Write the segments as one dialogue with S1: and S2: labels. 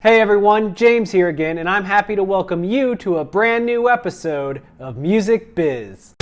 S1: Hey everyone, James here again, and I'm happy to welcome you to a brand new episode of Music Biz.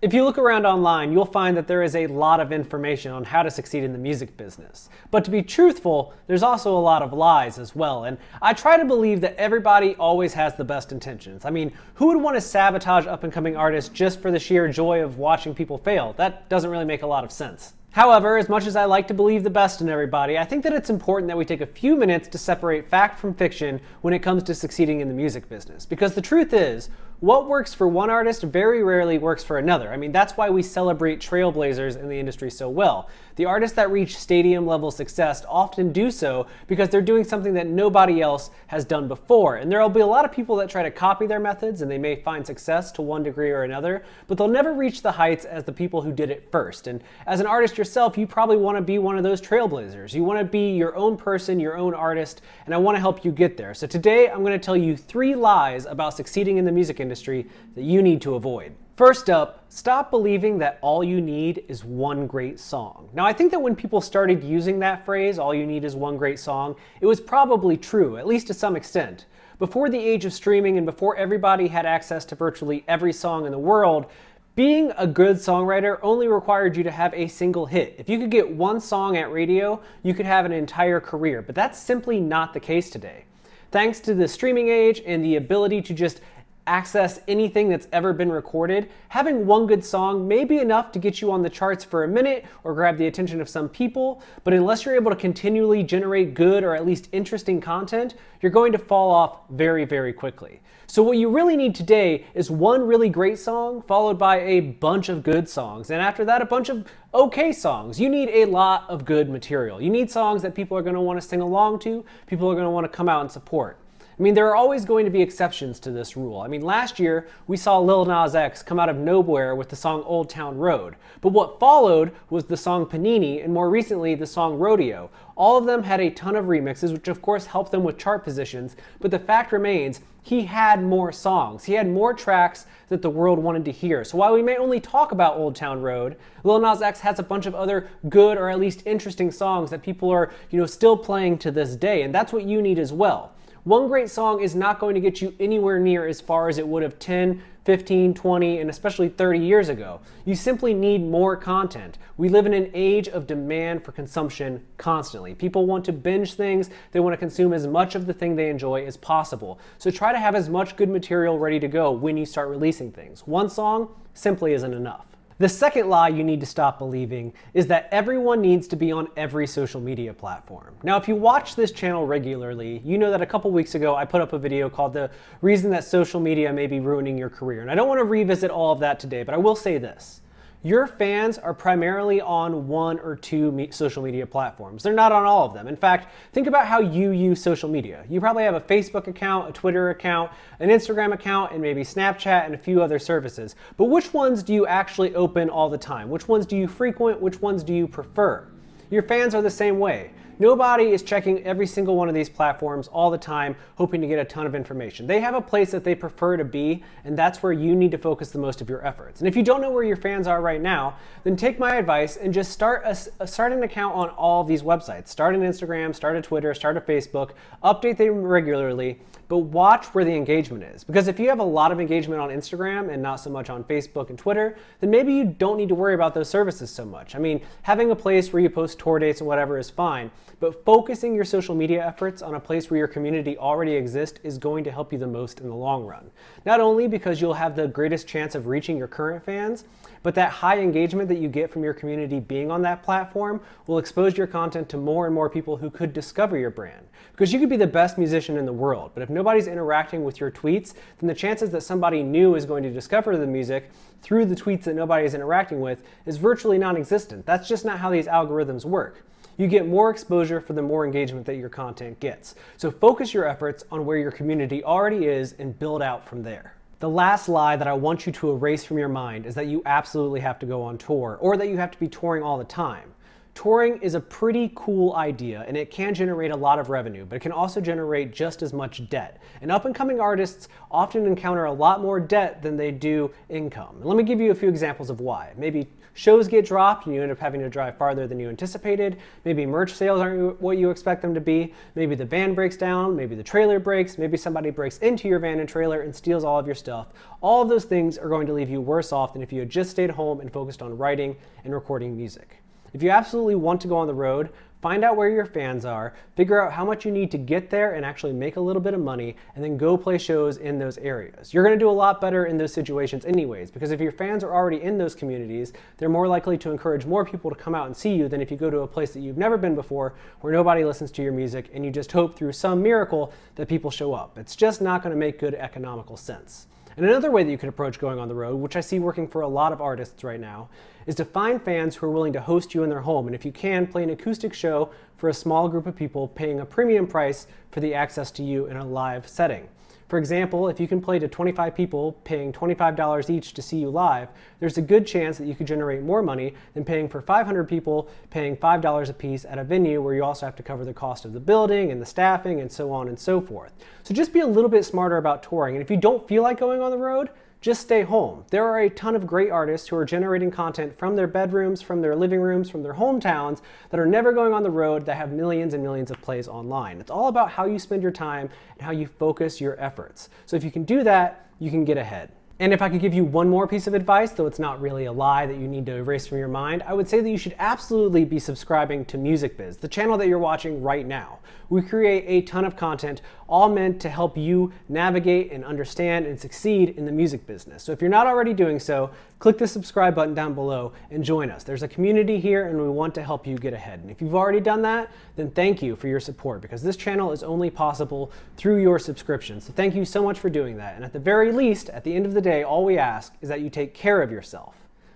S1: If you look around online, you'll find that there is a lot of information on how to succeed in the music business. But to be truthful, there's also a lot of lies as well, and I try to believe that everybody always has the best intentions. I mean, who would want to sabotage up-and-coming artists just for the sheer joy of watching people fail? That doesn't really make a lot of sense. However, as much as I like to believe the best in everybody, I think that it's important that we take a few minutes to separate fact from fiction when it comes to succeeding in the music business. Because the truth is, what works for one artist very rarely works for another. I mean, that's why we celebrate trailblazers in the industry so well. The artists that reach stadium level success often do so because they're doing something that nobody else has done before. And there'll be a lot of people that try to copy their methods, and they may find success to one degree or another, but they'll never reach the heights as the people who did it first. And as an artist yourself, you probably want to be one of those trailblazers. You want to be your own person, your own artist, and I want to help you get there. So today I'm going to tell you 3 lies about succeeding in the music industry that you need to avoid. First up, stop believing that all you need is one great song. Now, I think that when people started using that phrase, all you need is one great song, it was probably true, at least to some extent. Before the age of streaming and before everybody had access to virtually every song in the world, being a good songwriter only required you to have a single hit. If you could get one song at radio, you could have an entire career, but that's simply not the case today. Thanks to the streaming age and the ability to just access anything that's ever been recorded, having one good song may be enough to get you on the charts for a minute or grab the attention of some people, but unless you're able to continually generate good or at least interesting content, you're going to fall off very, very quickly. So what you really need today is one really great song followed by a bunch of good songs, and after that a bunch of okay songs. You need a lot of good material. You need songs that people are going to want to sing along to, people are going to want to come out and support. I mean, there are always going to be exceptions to this rule. I mean, last year, we saw Lil Nas X come out of nowhere with the song Old Town Road. But what followed was the song Panini, and more recently, the song Rodeo. All of them had a ton of remixes, which of course helped them with chart positions, but the fact remains, he had more songs. He had more tracks that the world wanted to hear. So while we may only talk about Old Town Road, Lil Nas X has a bunch of other good or at least interesting songs that people are, still playing to this day, and that's what you need as well. One great song is not going to get you anywhere near as far as it would have 10, 15, 20, and especially 30 years ago. You simply need more content. We live in an age of demand for consumption constantly. People want to binge things. They want to consume as much of the thing they enjoy as possible. So try to have as much good material ready to go when you start releasing things. One song simply isn't enough. The second lie you need to stop believing is that everyone needs to be on every social media platform. Now, if you watch this channel regularly, you know that a couple weeks ago I put up a video called The Reason That Social Media May Be Ruining Your Career. And I don't want to revisit all of that today, but I will say this. Your fans are primarily on 1 or 2 social media platforms. They're not on all of them. In fact, think about how you use social media. You probably have a Facebook account, a Twitter account, an Instagram account, and maybe Snapchat and a few other services. But which ones do you actually open all the time? Which ones do you frequent? Which ones do you prefer? Your fans are the same way. Nobody is checking every single one of these platforms all the time, hoping to get a ton of information. They have a place that they prefer to be, and that's where you need to focus the most of your efforts. And if you don't know where your fans are right now, then take my advice and just start an account on all of these websites. Start an Instagram, start a Twitter, start a Facebook, update them regularly, but watch where the engagement is. Because if you have a lot of engagement on Instagram and not so much on Facebook and Twitter, then maybe you don't need to worry about those services so much. I mean, having a place where you post tour dates and whatever is fine, but focusing your social media efforts on a place where your community already exists is going to help you the most in the long run. Not only because you'll have the greatest chance of reaching your current fans, but that high engagement that you get from your community being on that platform will expose your content to more and more people who could discover your brand. Because you could be the best musician in the world, but if nobody's interacting with your tweets, then the chances that somebody new is going to discover the music through the tweets that nobody is interacting with is virtually non-existent. That's just not how these algorithms work. You get more exposure for the more engagement that your content gets. So focus your efforts on where your community already is and build out from there. The last lie that I want you to erase from your mind is that you absolutely have to go on tour or that you have to be touring all the time. Touring is a pretty cool idea and it can generate a lot of revenue, but it can also generate just as much debt. And up-and-coming artists often encounter a lot more debt than they do income. And let me give you a few examples of why. Maybe shows get dropped and you end up having to drive farther than you anticipated. Maybe merch sales aren't what you expect them to be. Maybe the van breaks down, maybe the trailer breaks, maybe somebody breaks into your van and trailer and steals all of your stuff. All of those things are going to leave you worse off than if you had just stayed home and focused on writing and recording music. If you absolutely want to go on the road, find out where your fans are, figure out how much you need to get there and actually make a little bit of money, and then go play shows in those areas. You're going to do a lot better in those situations anyways, because if your fans are already in those communities, they're more likely to encourage more people to come out and see you than if you go to a place that you've never been before, where nobody listens to your music, and you just hope through some miracle that people show up. It's just not going to make good economical sense. And another way that you could approach going on the road, which I see working for a lot of artists right now, is to find fans who are willing to host you in their home, and if you can, play an acoustic show for a small group of people paying a premium price for the access to you in a live setting. For example, if you can play to 25 people paying $25 each to see you live, there's a good chance that you could generate more money than paying for 500 people paying $5 a piece at a venue where you also have to cover the cost of the building and the staffing and so on and so forth. So just be a little bit smarter about touring, and if you don't feel like going on the road, just stay home. There are a ton of great artists who are generating content from their bedrooms, from their living rooms, from their hometowns that are never going on the road that have millions and millions of plays online. It's all about how you spend your time and how you focus your efforts. So if you can do that, you can get ahead. And if I could give you one more piece of advice, though it's not really a lie that you need to erase from your mind, I would say that you should absolutely be subscribing to MusicBiz, the channel that you're watching right now. We create a ton of content, all meant to help you navigate and understand and succeed in the music business. So if you're not already doing so, click the subscribe button down below and join us. There's a community here and we want to help you get ahead. And if you've already done that, then thank you for your support, because this channel is only possible through your subscription. So thank you so much for doing that. And at the very least, at the end of the day, all we ask is that you take care of yourself,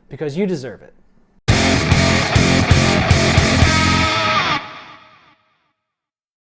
S1: because you deserve it.